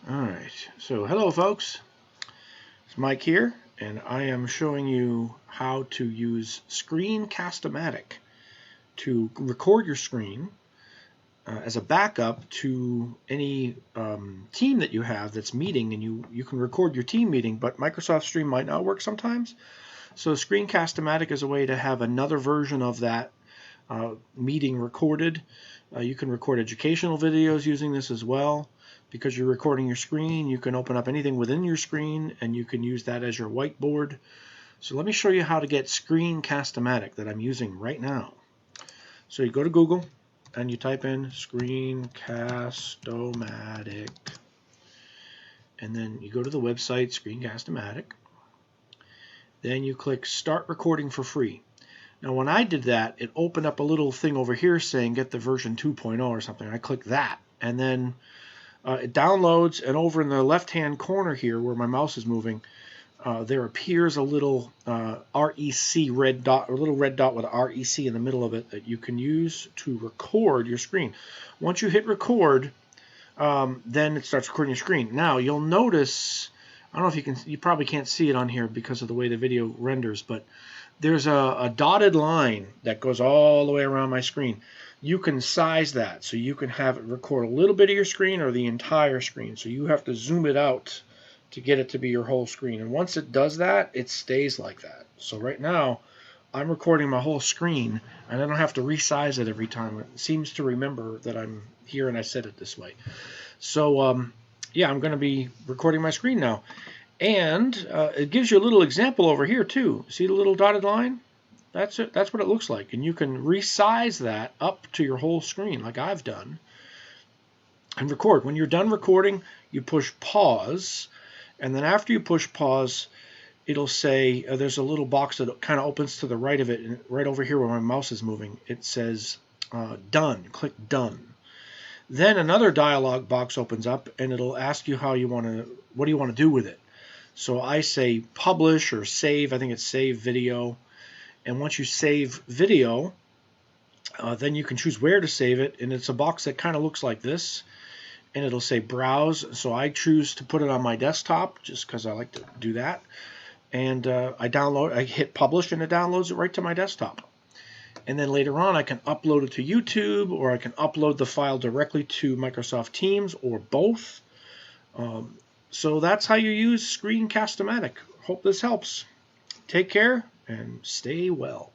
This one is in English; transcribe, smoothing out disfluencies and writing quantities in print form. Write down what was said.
Alright, so hello folks, it's Mike here, and I am showing you how to use Screen-Cast-O-Matic to record your screen as a backup to any team that you have that's meeting, and you can record your team meeting, but Microsoft Stream might not work sometimes. So Screen-Cast-O-Matic is a way to have another version of that meeting recorded. You can record educational videos using this as well. Because you're recording your screen, you can open up anything within your screen and you can use that as your whiteboard. So let me show you how to get Screen-Cast-O-Matic that I'm using right now. So you go to Google and you type in Screen-Cast-O-Matic, and then you go to the website Screen-Cast-O-Matic. Then you click Start Recording for Free. Now when I did that, it opened up a little thing over here saying get the version 2.0 or something. I clicked that, and then it downloads, and over in the left-hand corner here where my mouse is moving, there appears a little REC red dot, or a little red dot with REC in the middle of it that you can use to record your screen. Once you hit record, then it starts recording your screen. Now you'll notice, I don't know if you probably can't see it on here because of the way the video renders, but there's a dotted line that goes all the way around my screen. You can size that, so you can have it record a little bit of your screen or the entire screen. So you have to zoom it out to get it to be your whole screen. And once it does that, it stays like that. So right now, I'm recording my whole screen, and I don't have to resize it every time. It seems to remember that I'm here and I set it this way. So yeah, I'm going to be recording my screen now. And it gives you a little example over here too. See the little dotted line? That's it. That's what it looks like. And you can resize that up to your whole screen like I've done and record. When you're done recording, you push pause. And then after you push pause, it'll say there's a little box that kind of opens to the right of it, and right over here where my mouse is moving. It says done. Click done. Then another dialog box opens up, and it'll ask you what do you want to do with it. So I say publish or save. I think it's save video. And once you save video, then you can choose where to save it. And it's a box that kind of looks like this. And it'll say browse. So I choose to put it on my desktop just because I like to do that. And I hit publish, and it downloads it right to my desktop. And then later on, I can upload it to YouTube, or I can upload the file directly to Microsoft Teams, or both. So that's how you use Screen-Cast-O-Matic. Hope this helps. Take care and stay well.